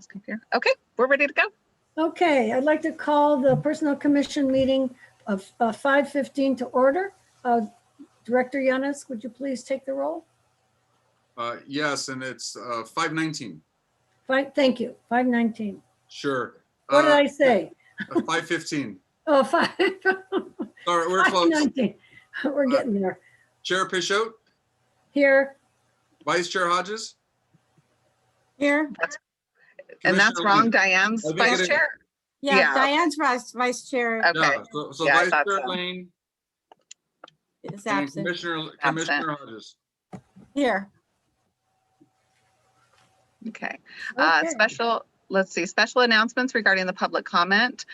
this computer. Okay, we're ready to go. Okay, I'd like to call the Personnel Commission meeting of 5:15 to order. Director Yanis, would you please take the roll? Yes, and it's 5:19. Thank you, 5:19. Sure. What did I say? 5:15. Oh, 5. Sorry, we're close. 5:19. We're getting there. Chair Pichot, Here. Vice Chair Hodges. Here. And that's Commissioner wrong. Lane. Diane's I think vice it is. chair. Yeah, Yeah. Diane's vice chair Okay. Yeah, so Yeah, I Vice thought Chair so. Lane is and absent. Commissioner Hodges. Here. Okay. Okay. Special announcements regarding the public comment.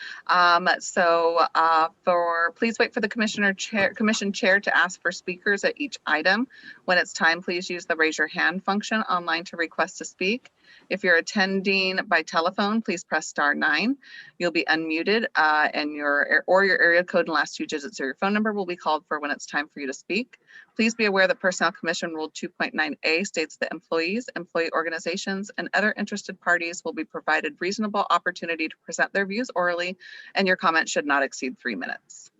Please wait for the commission chair to ask for speakers at each item. When it's time, please use the raise your hand function online to request to speak. If you're attending by telephone, please press *9. You'll be unmuted and your area code and last 2 digits of your phone number will be called for when it's time for you to speak. Please be aware that Personnel Commission Rule 2.9a states that employees, employee organizations, and other interested parties will be provided reasonable opportunity to present their views orally, and your comment should not exceed 3 minutes.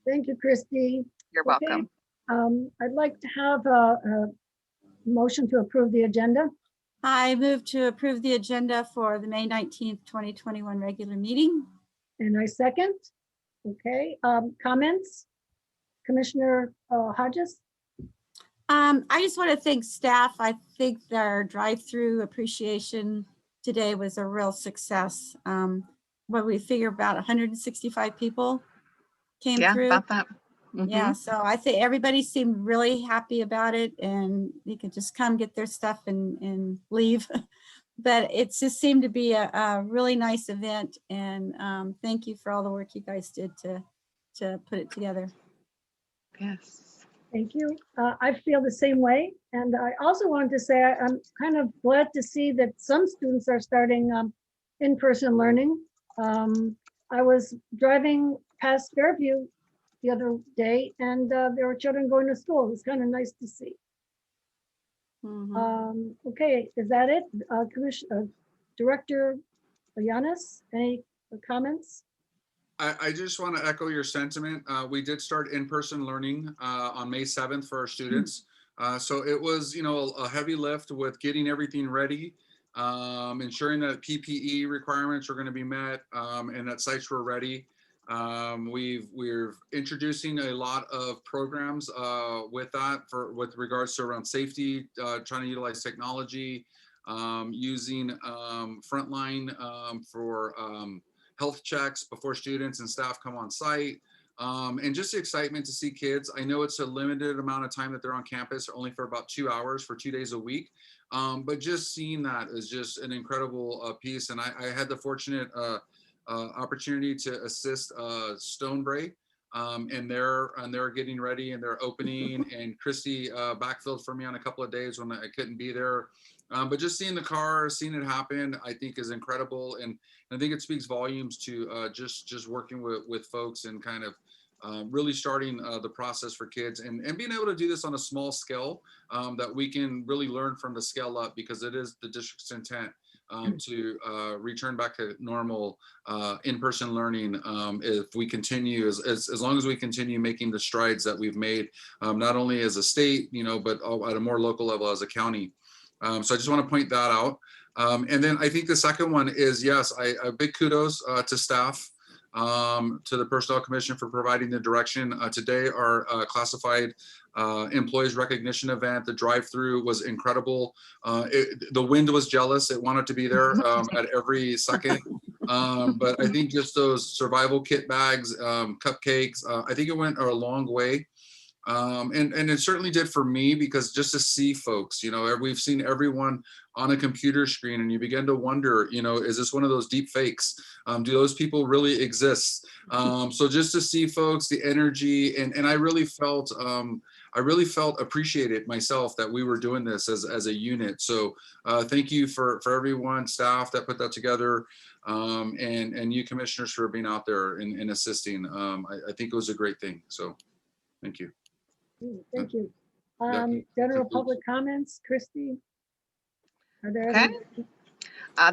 Thank you, Christy. You're welcome. I'd like to have a motion to approve the agenda. I move to approve the agenda for the May 19th, 2021 regular meeting. And I second. Okay, comments? Commissioner Hodges? I just want to thank staff. I think their drive-through appreciation today was a real success. What we figure about 165 people came Yeah, through. about that. Yeah, so I think everybody seemed really happy about it, and you could just come get their stuff and leave. But it just seemed to be a really nice event, and thank you for all the work you guys did to put it together. Yes. Thank you. I feel the same way. And I also wanted to say I'm kind of glad to see that some students are starting in-person learning. I was driving past Fairview the other day and there were children going to school. It was kind of nice to see. Okay, is that it? Director Yanis, any comments? I just want to echo your sentiment. We did start in-person learning on May 7th for our students. So it was, a heavy lift with getting everything ready, ensuring that PPE requirements were going to be met and that sites were ready. We're introducing a lot of programs with regards to around safety, trying to utilize technology, using Frontline for health checks before students and staff come on site, and just the excitement to see kids. I know it's a limited amount of time that they're on campus, only for about 2 hours for 2 days a week, but just seeing that is just an incredible piece. And I had the fortunate opportunity to assist Stonebray, and they're getting ready and they're opening, and Christy backfilled for me on a couple of days when I couldn't be there. But just seeing the car, seeing it happen, I think is incredible. And I think it speaks volumes to just working with folks and kind of really starting the process for kids and being able to do this on a small scale that we can really learn from the scale up, because it is the district's intent to return back to normal in-person learning if we continue, as long as we continue making the strides that we've made, not only as a state, but at a more local level as a county. So I just want to point that out. And then I think the second one is, yes, a big kudos to staff, to the Personnel Commission for providing the direction. Today, our classified employees recognition event, the drive-through was incredible. The wind was jealous. It wanted to be there at every second. But I think just those survival kit bags, cupcakes, I think it went a long way. And it certainly did for me, because just to see folks, we've seen everyone on a computer screen, and you begin to wonder, is this one of those deep fakes? Do those people really exist? So just to see folks, the energy, and I really felt appreciated myself that we were doing this as a unit. So thank you for everyone, staff that put that together, and you commissioners for being out there and assisting. I think it was a great thing. So thank you. Thank you. General public comments, Christy? Are there any?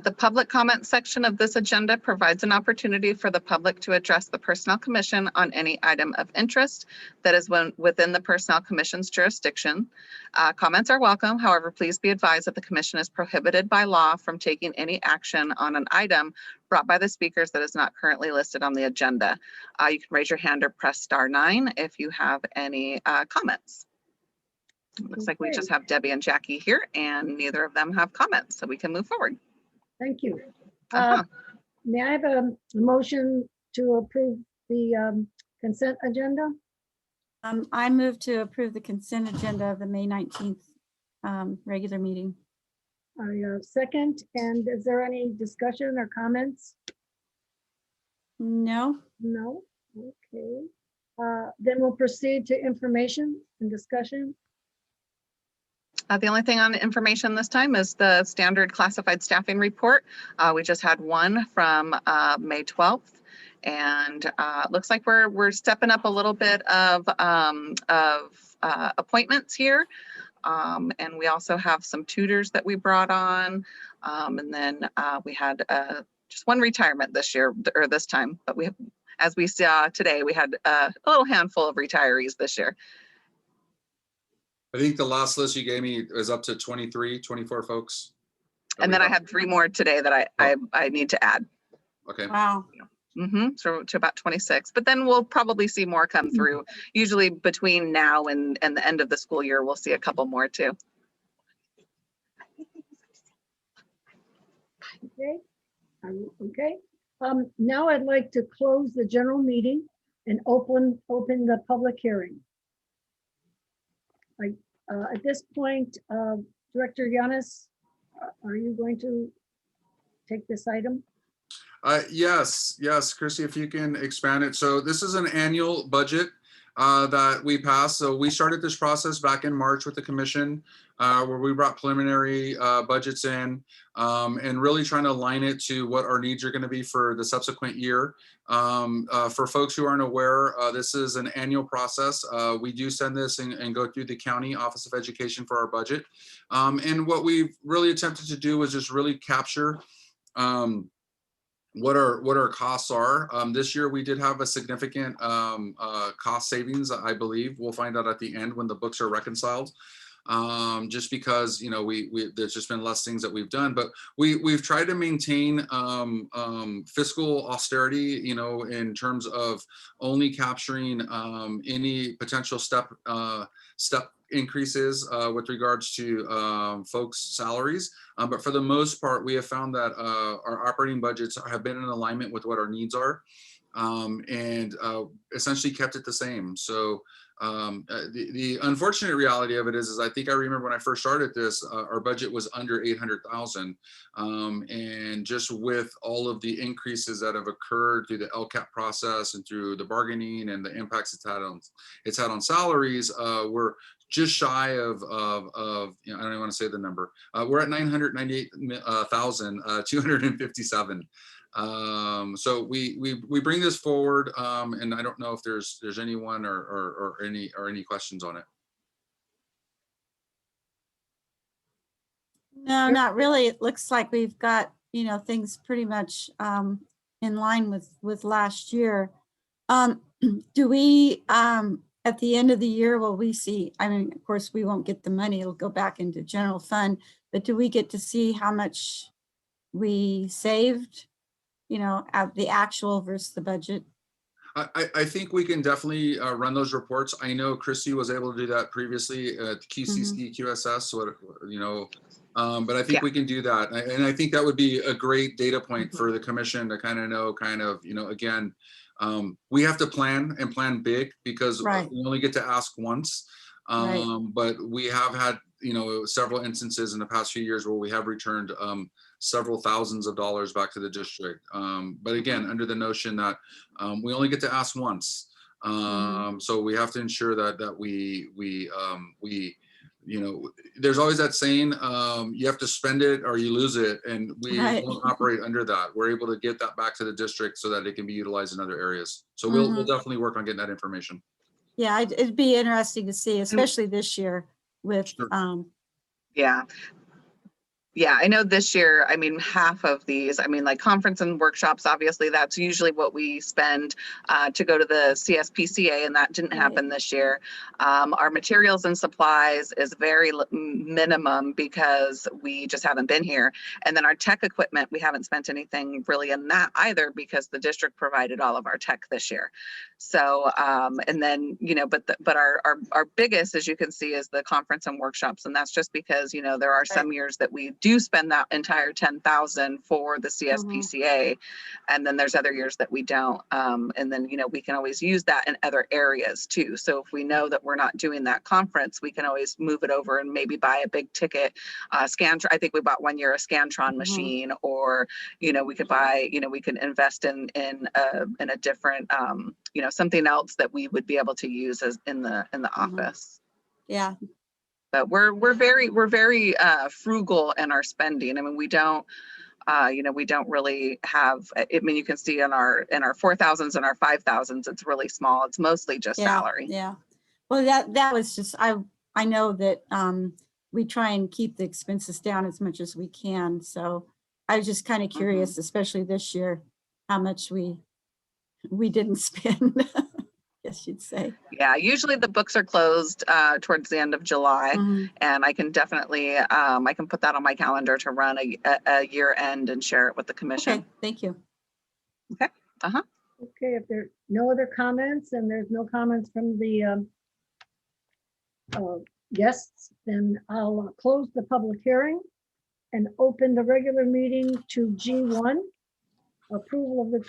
The public comment section of this agenda provides an opportunity for the public to address the Personnel Commission on any item of interest that is within the Personnel Commission's jurisdiction. Comments are welcome. However, please be advised that the commission is prohibited by law from taking any action on an item brought by the speakers that is not currently listed on the agenda. You can raise your hand or press *9 if you have any comments. Looks like we just have Debbie and Jackie here, and neither of them have comments, so we can move forward. Thank you. Uh-huh. May I have a motion to approve the consent agenda? I move to approve the consent agenda of the May 19th regular meeting. I second. And is there any discussion or comments? No. No? Okay. Then we'll proceed to information and discussion. The only thing on information this time is the standard classified staffing report. We just had one from May 12th, and it looks like we're stepping up a little bit of appointments here. And we also have some tutors that we brought on. And then we had just one retirement this year or this time, but as we saw today, we had a little handful of retirees this year. I think the last list you gave me is up to 23, 24 folks. And then I had 3 more today that I need to add. Okay. Wow. So to about 26, but then we'll probably see more come through. Usually between now and the end of the school year, we'll see a couple more too. Okay. Okay. Now I'd like to close the general meeting and open the public hearing. At this point, Director Yanis, are you going to take this item? Yes, Chrissy, if you can expand it. So this is an annual budget that we passed. So we started this process back in March with the commission where we brought preliminary budgets in and really trying to align it to what our needs are going to be for the subsequent year. For folks who aren't aware, this is an annual process. We do send this and go through the county Office of Education for our budget. And what we've really attempted to do is just really capture what our costs are. This year we did have a significant cost savings, I believe. We'll find out at the end when the books are reconciled. Just because, you know, there's just been less things that we've done, but we've tried to maintain fiscal austerity, you know, in terms of only capturing any potential step increases with regards to folks' salaries. But for the most part, we have found that our operating budgets have been in alignment with what our needs are and essentially kept it the same. So the unfortunate reality of it is I think I remember when I first started this, our budget was under 800,000. And just with all of the increases that have occurred through the LCAP process and through the bargaining and the impacts it's had on salaries, we're just shy of you know, I don't even want to say the number. We're at 998,257. So we bring this forward, and I don't know if there's anyone or any questions on it. No, not really. It looks like we've got, you know, things pretty much in line with last year. Do we at the end of the year, will we see, I mean, of course, we won't get the money, it'll go back into general fund, but do we get to see how much we saved, you know, at the actual versus the budget? I think we can definitely run those reports. I know Christy was able to do that previously at QCC, QSS, so, you know, but I think we can do that. And I think that would be a great data point for the commission to kind of know, you know, again, we have to plan and plan big because we only get to ask once. But we have had, you know, several instances in the past few years where we have returned several thousands of dollars back to the district. But again, under the notion that we only get to ask once. So we have to ensure that we you know, there's always that saying, you have to spend it or you lose it. And we don't operate under that. We're able to get that back to the district so that it can be utilized in other areas. So we'll definitely work on getting that information. Yeah, it'd be interesting to see, especially this year with, Yeah, I know this year, I mean, half of these, I mean, like conference and workshops, obviously, that's usually what we spend to go to the CSPCA, and that didn't Right. happen this year. Our materials and supplies is very minimum because we just haven't been here. And then our tech equipment, we haven't spent anything really in that either because the district provided all of our tech this year. So, and then, you know, but our biggest, as you can see, is the conference and workshops. And that's just because, you know, there are some years that we do spend that entire 10,000 for the CSPCA. And then there's other years that we don't. And then, you know, we can always use that in other areas too. So if we know that we're not doing that conference, we can always move it over and maybe buy a big ticket scan. I think we bought one year a Scantron machine, or, you know, we could buy, you know, we could invest in a different, you know, something else that we would be able to use as in the office. Yeah. But we're very frugal in our spending. I mean, we don't, you know, we don't really have. I mean, you can see in our 4,000s and our 5,000s, it's really small. It's mostly just salary. Yeah. Well, that was just, I know that we try and keep the expenses down as much as we can. So I was just kind of curious, especially this year, how much we didn't spend. Guess you'd say. Yeah, usually the books are closed towards the end of July, and I can definitely I can put that on my calendar to run a year end and share it with the commission. Okay, thank you. Okay. Okay, if there are no other comments and there's no comments from the guests, then I'll close the public hearing and open the regular meeting to G1. Approval of the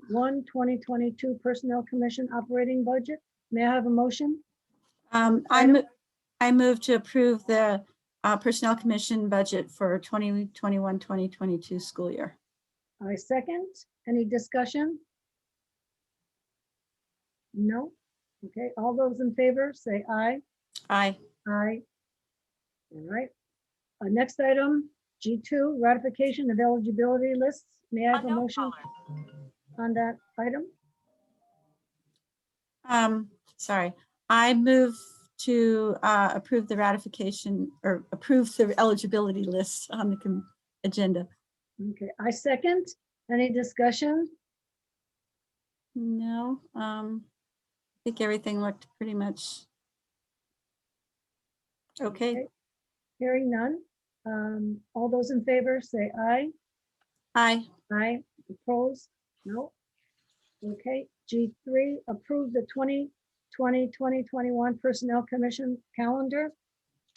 2021-2022 Personnel Commission operating budget. May I have a motion? I move to approve the Personnel Commission budget for 2021-2022 school year. I second. Any discussion? No? Okay, all those in favor say aye. Aye. Aye. All right. Next item, G2, ratification of eligibility lists. May I have a motion on that item? Sorry, I move to approve the ratification or approve the eligibility list on the agenda. Okay, I second. Any discussion? No, I think everything looked pretty much okay. Hearing none. All those in favor say aye. Aye. Aye. Opposed? No. Okay, G3, approve the 2020-2021 Personnel Commission calendar.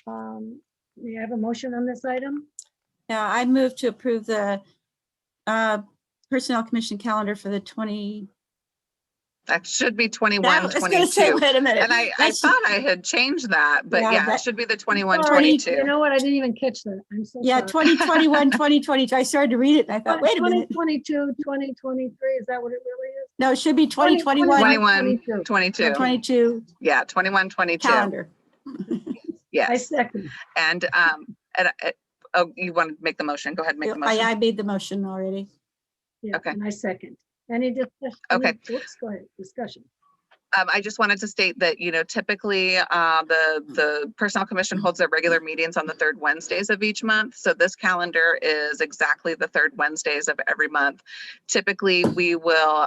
May I have a motion on this item? Yeah, I move to approve the Personnel Commission calendar for the 20. That should be 21, I was going to say, 22. wait a minute. And I thought I had changed that, but yeah, that it should be the 21, Sorry, 22. You know what? I didn't even catch that. I'm so Yeah, sorry. 2021, 2022. I started to read it and I thought, wait a minute. 2022, 2023, is that what it really is? No, it should be 2021, 21, 22. 22. 22 Yeah, 21, 22. calendar. I Yes. second. And oh, you want to make the motion? Go ahead and make the motion. I made the motion already. Yeah, Okay. and I second. Any discussion? Okay. Oops, go ahead. Discussion. I just wanted to state that, you know, typically the Personnel Commission holds their regular meetings on the third Wednesdays of each month. So this calendar is exactly the third Wednesdays of every month. Typically, we will,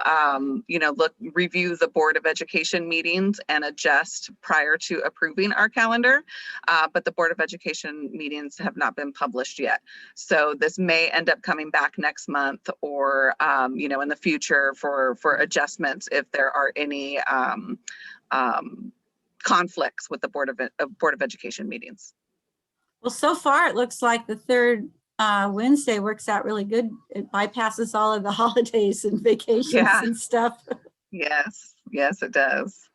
you know, review the Board of Education meetings and adjust prior to approving our calendar. But the Board of Education meetings have not been published yet. So this may end up coming back next month or, you know, in the future for adjustments if there are any conflicts with the Board of Education meetings. Well, so far it looks like the third Wednesday works out really good. It bypasses all of the holidays and vacations and stuff. Yes, it does.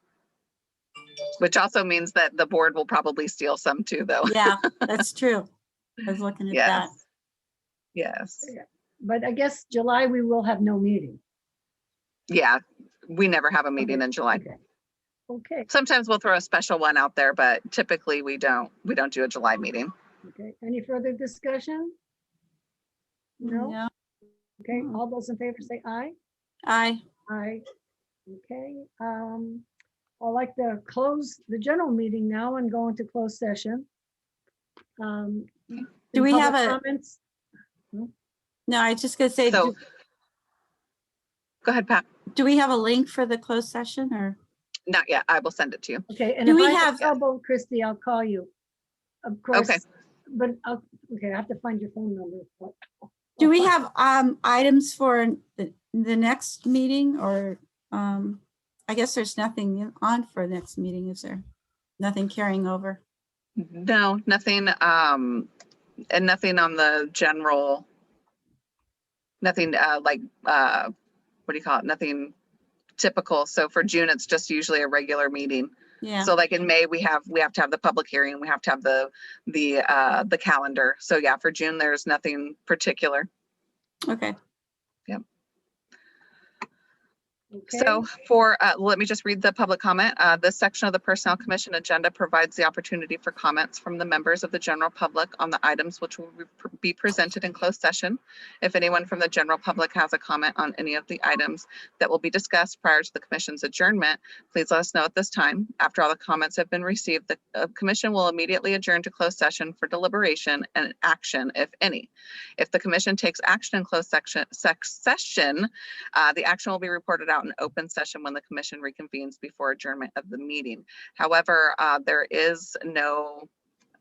Which also means that the board will probably steal some too, though. Yeah, that's true. I was looking at that. Yes. But I guess July, we will have no meeting. Yeah, we never have a meeting in July. Okay. Sometimes we'll throw a special one out there, but typically we don't do a July meeting. Okay. Any further discussion? No? Okay. All those in favor say aye. Aye. Aye. Okay. I'd like to close the general meeting now and go into closed session. Do we have public a, comments? no, I was just gonna say, So, go ahead, Pat. do we have a link for the closed session or? Not yet. I will send it to you. Okay, and Do if we I have- have trouble, Christy, I'll call you. Of course. Okay. But, okay, I have to find your phone number. but- Do we I'll find- have items for the next meeting or I guess there's nothing on for next meeting, is there? Nothing carrying over? No, nothing, and nothing on the general, nothing like, what do you call it? Nothing typical. So for June, it's just usually a regular meeting. Yeah, So like in May, we have to have the public hearing, we have to have the calendar. So yeah, for June, there's nothing particular. okay. Okay. So for, let me just read the public comment. This section of the Personnel Commission agenda provides the opportunity for comments from the members of the general public on the items which will be presented in closed session. If anyone from the general public has a comment on any of the items that will be discussed prior to the commission's adjournment, please let us know at this time. After all the comments have been received, the commission will immediately adjourn to closed session for deliberation and action, if any. If the commission takes action in closed session, the action will be reported out in open session when the commission reconvenes before adjournment of the meeting. However, there is no,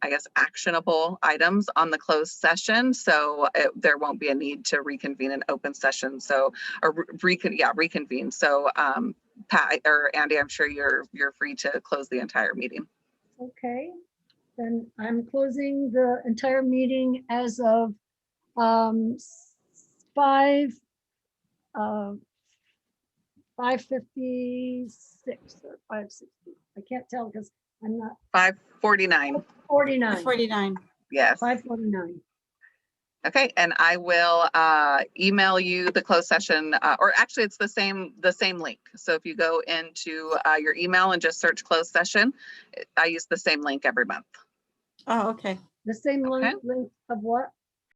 I guess, actionable items on the closed session, so there won't be a need to reconvene in open session. So, or reconvene. So, Pat or Andy, I'm sure you're free to close the entire meeting. Okay, then I'm closing the entire meeting as of 5:56 or 5:60. I can't tell because I'm not 5:49. 49, 49. Yes. 5:49. Okay, and I will email you the closed session, or actually it's the same link. So if you go into your email and just search closed session, I use the same link every month. Oh, okay. The same Okay. link of what?